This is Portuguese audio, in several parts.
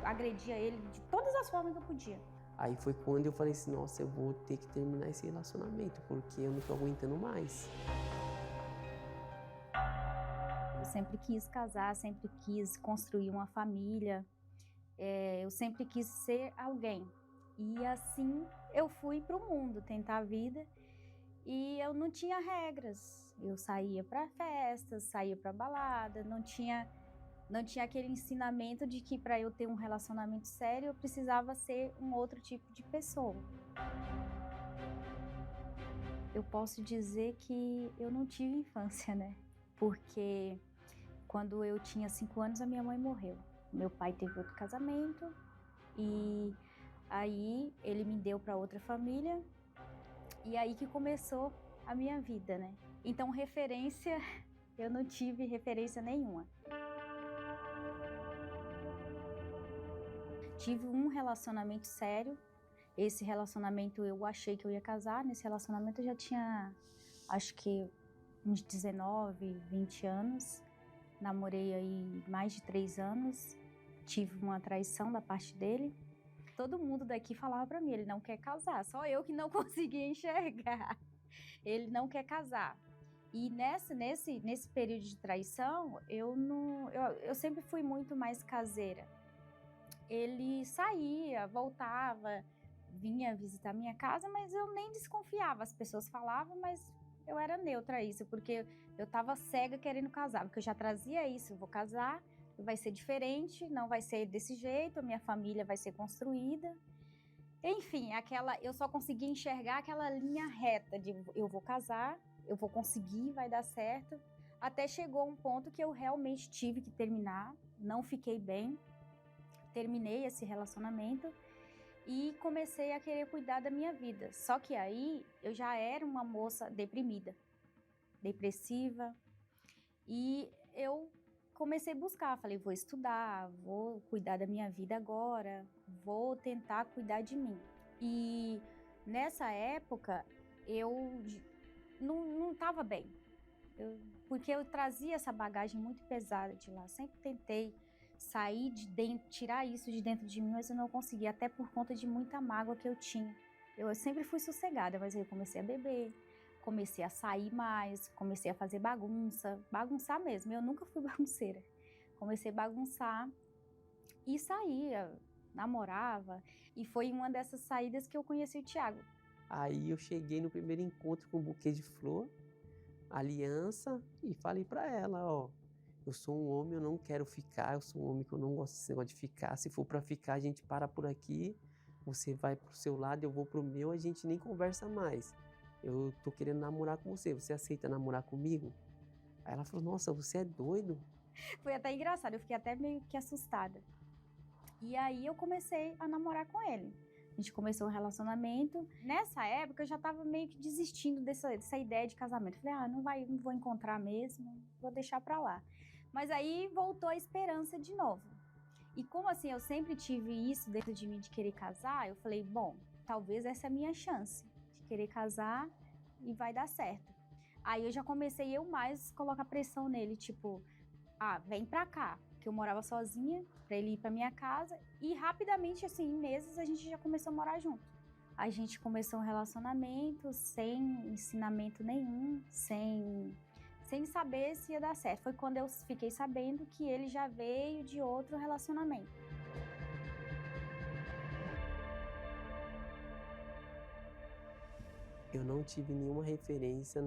agredia ele de todas as formas que eu podia. Aí foi quando eu falei assim, nossa, eu vou ter que terminar esse relacionamento, porque eu não tô aguentando mais. Eu sempre quis casar, sempre quis construir uma família, eu sempre quis ser alguém. E assim eu fui para o mundo tentar a vida e eu não tinha regras. Eu saía para festas, saía para balada, não tinha aquele ensinamento de que para eu ter um relacionamento sério eu precisava ser um outro tipo de pessoa. Eu posso dizer que eu não tive infância, né? Porque quando eu tinha 5 anos a minha mãe morreu. Meu pai teve outro casamento e aí ele me deu para outra família e aí que começou a minha vida, né? Então referência, eu não tive referência nenhuma. Tive um relacionamento sério. Esse relacionamento eu achei que eu ia casar. Nesse relacionamento eu já tinha, acho que uns 19, 20 anos. Namorei aí mais de 3 anos. Tive uma traição da parte dele. Todo mundo daqui falava pra mim, ele não quer casar. Só eu que não conseguia enxergar. Ele não quer casar. E nesse período de traição, eu sempre fui muito mais caseira. Ele saía, voltava, vinha visitar minha casa, mas eu nem desconfiava. As pessoas falavam, mas eu era neutra a isso, porque eu estava cega querendo casar, porque eu já trazia isso, eu vou casar, vai ser diferente, não vai ser desse jeito, a minha família vai ser construída. Enfim, eu só conseguia enxergar aquela linha reta de eu vou casar, eu vou conseguir, vai dar certo. Até chegou um ponto que eu realmente tive que terminar, não fiquei bem. Terminei esse relacionamento e comecei a querer cuidar da minha vida. Só que aí eu já era uma moça deprimida, depressiva, e eu comecei a buscar. Falei, vou estudar, vou cuidar da minha vida agora, vou tentar cuidar de mim. E nessa época eu não estava bem, porque eu trazia essa bagagem muito pesada de lá. Sempre tentei sair de dentro, tirar isso de dentro de mim, mas eu não conseguia, até por conta de muita mágoa que eu tinha. Eu sempre fui sossegada, mas aí eu comecei a beber, comecei a sair mais, comecei a fazer bagunçar mesmo. Eu nunca fui bagunceira. Comecei a bagunçar e saía, namorava, e foi uma dessas saídas que eu conheci o Thiago. Aí eu cheguei no primeiro encontro com um buquê de flor, aliança, e falei pra ela, ó, eu sou um homem, eu não quero ficar, eu sou um homem que eu não gosto desse negócio de ficar, se for pra ficar a gente para por aqui, você vai pro seu lado, eu vou pro meu, a gente nem conversa mais. Eu tô querendo namorar com você, você aceita namorar comigo? Aí ela falou, nossa, você é doido? Foi até engraçado, eu fiquei até meio que assustada. E aí eu comecei a namorar com ele. A gente começou um relacionamento. Nessa época eu já tava meio que desistindo dessa ideia de casamento. Falei, não vou encontrar mesmo, vou deixar pra lá. Mas aí voltou a esperança de novo. E como assim, eu sempre tive isso dentro de mim de querer casar, eu falei, bom, talvez essa é a minha chance de querer casar e vai dar certo. Aí eu já comecei eu mais colocar pressão nele, tipo, vem pra cá, que eu morava sozinha, pra ele ir pra minha casa, e rapidamente, assim, em meses, a gente já começou a morar junto. A gente começou um relacionamento sem ensinamento nenhum, sem saber se ia dar certo. Foi quando eu fiquei sabendo que ele já veio de outro relacionamento. Eu não tive nenhuma referência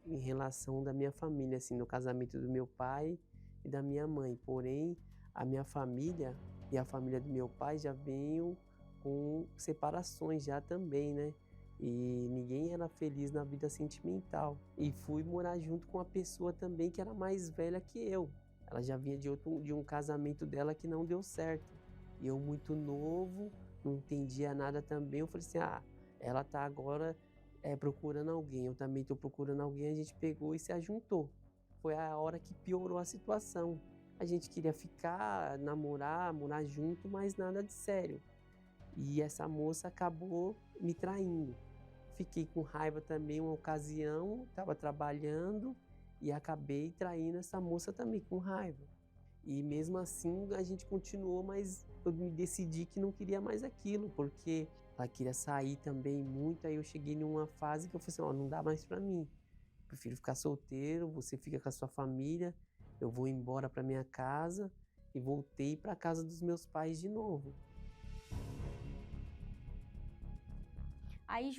em relação da minha família, assim, no casamento do meu pai e da minha mãe. Porém, a minha família e a família do meu pai já veio com separações já também, né? E ninguém era feliz na vida sentimental. E fui morar junto com uma pessoa também que era mais velha que eu. Ela já vinha de um casamento dela que não deu certo. E eu muito novo, não entendia nada também. Eu falei assim, ela tá agora procurando alguém, eu também estou procurando alguém, a gente pegou e se ajuntou. Foi a hora que piorou a situação. A gente queria ficar, namorar, morar junto, mas nada de sério. E essa moça acabou me traindo. Fiquei com raiva também uma ocasião, estava trabalhando e acabei traindo essa moça também com raiva. E mesmo assim a gente continuou, mas eu me decidi que não queria mais aquilo, porque ela queria sair também muito. Aí eu cheguei numa fase que eu falei assim, ó, não dá mais pra mim. Prefiro ficar solteiro, você fica com a sua família, eu vou embora pra minha casa. E voltei pra casa dos meus pais de novo. Aí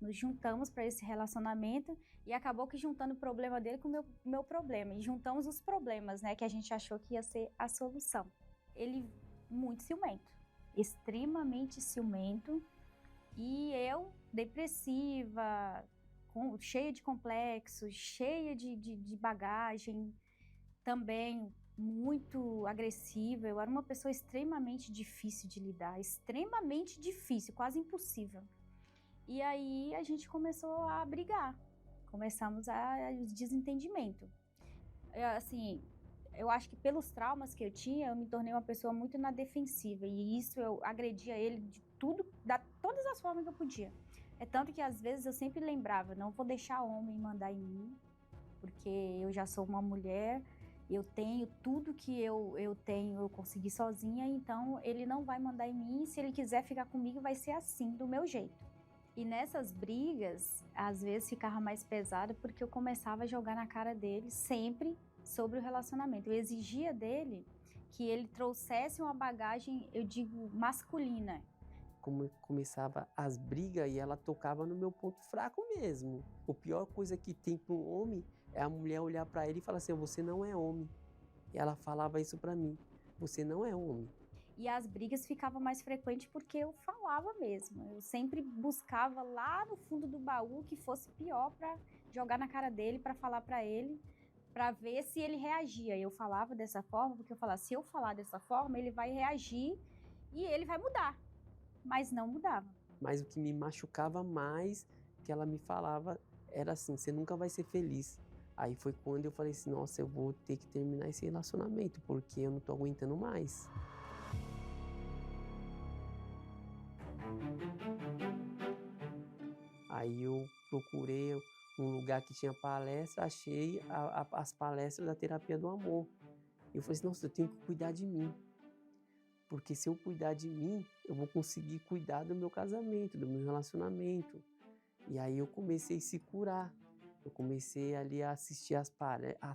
nos juntamos para esse relacionamento e acabou que juntando o problema dele com o meu problema. E juntamos os problemas, né, que a gente achou que ia ser a solução. Ele muito ciumento, extremamente ciumento, e eu depressiva, cheia de complexos, cheia de bagagem, também muito agressiva. Eu era uma pessoa extremamente difícil de lidar, extremamente difícil, quase impossível. E aí a gente começou a brigar, começamos os desentendimento. Assim, eu acho que pelos traumas que eu tinha, eu me tornei uma pessoa muito na defensiva, e isso eu agredia ele de tudo, todas as formas que eu podia. É tanto que às vezes eu sempre lembrava, não vou deixar homem mandar em mim, porque eu já sou uma mulher, eu tenho tudo que eu tenho, eu consegui sozinha, então ele não vai mandar em mim, se ele quiser ficar comigo vai ser assim, do meu jeito. E nessas brigas, às vezes ficava mais pesado porque eu começava a jogar na cara dele sempre sobre o relacionamento. Eu exigia dele que ele trouxesse uma bagagem, eu digo, masculina. Como começava as brigas e ela tocava no meu ponto fraco mesmo. A pior coisa que tem para um homem é a mulher olhar para ele e falar assim, você não é homem. E ela falava isso para mim, você não é homem. E as brigas ficavam mais frequentes porque eu falava mesmo. Eu sempre buscava lá no fundo do baú que fosse pior para jogar na cara dele, para falar para ele, para ver se ele reagia. Eu falava dessa forma porque eu falava, se eu falar dessa forma, ele vai reagir e ele vai mudar. Mas não mudava. Mas o que me machucava mais, que ela me falava, era assim, você nunca vai ser feliz. Aí foi quando eu falei assim, nossa, eu vou ter que terminar esse relacionamento, porque eu não tô aguentando mais. Aí eu procurei um lugar que tinha palestra, achei as palestras da terapia do amor. E eu falei assim, nossa, eu tenho que cuidar de mim. Porque se eu cuidar de mim, eu vou conseguir cuidar do meu casamento, do meu relacionamento. E aí eu comecei a se curar. Eu comecei ali a assistir as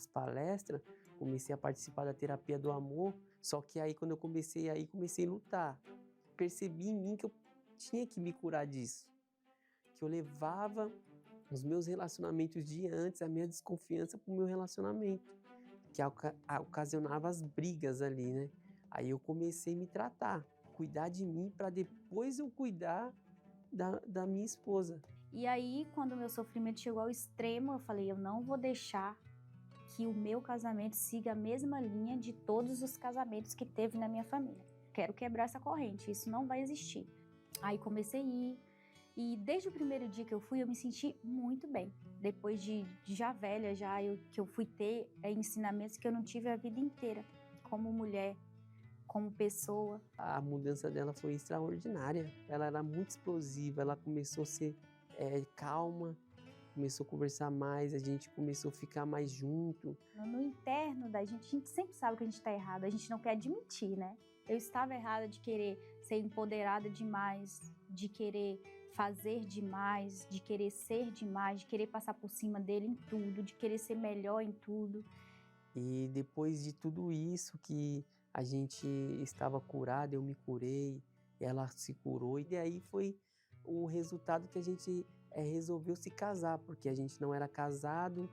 palestras, comecei a participar da terapia do amor. Só que aí quando eu comecei a lutar. Percebi em mim que eu tinha que me curar disso. Que eu levava os meus relacionamentos de antes, a minha desconfiança para o meu relacionamento. Que ocasionava as brigas ali, né? Aí eu comecei a me tratar, cuidar de mim para depois eu cuidar da minha esposa. E aí, quando o meu sofrimento chegou ao extremo, eu falei, eu não vou deixar que o meu casamento siga a mesma linha de todos os casamentos que teve na minha família. Quero quebrar essa corrente, isso não vai existir. Aí comecei a ir, e desde o primeiro dia que eu fui, eu me senti muito bem. Depois de já velha, que eu fui ter ensinamentos que eu não tive a vida inteira, como mulher, como pessoa. A mudança dela foi extraordinária. Ela era muito explosiva, ela começou a ser calma, começou a conversar mais, a gente começou a ficar mais junto. No interno da gente, a gente sempre sabe que a gente está errado, a gente não quer admitir, né? Eu estava errada de querer ser empoderada demais, de querer fazer demais, de querer ser demais, de querer passar por cima dele em tudo, de querer ser melhor em tudo. E depois de tudo isso que a gente estava curada, eu me curei, ela se curou, e aí foi o resultado que a gente resolveu se casar, porque a gente não era casado.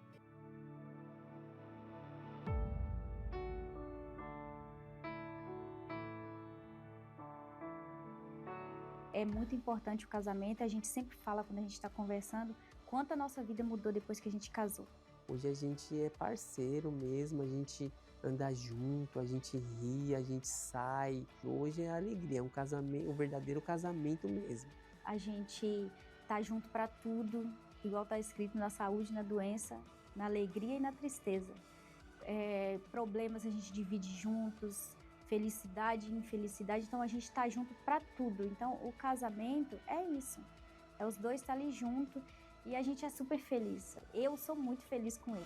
É muito importante o casamento, a gente sempre fala quando a gente está conversando, quanto a nossa vida mudou depois que a gente casou. Hoje a gente é parceiro mesmo, a gente anda junto, a gente ri, a gente sai. Hoje é alegria, é um casamento, um verdadeiro casamento mesmo. A gente tá junto para tudo, igual tá escrito na saúde, na doença, na alegria e na tristeza. Problemas a gente divide juntos, felicidade e infelicidade, então a gente tá junto para tudo. Então o casamento é isso, é os dois estar ali junto e a gente é super feliz. Eu sou muito feliz com ele.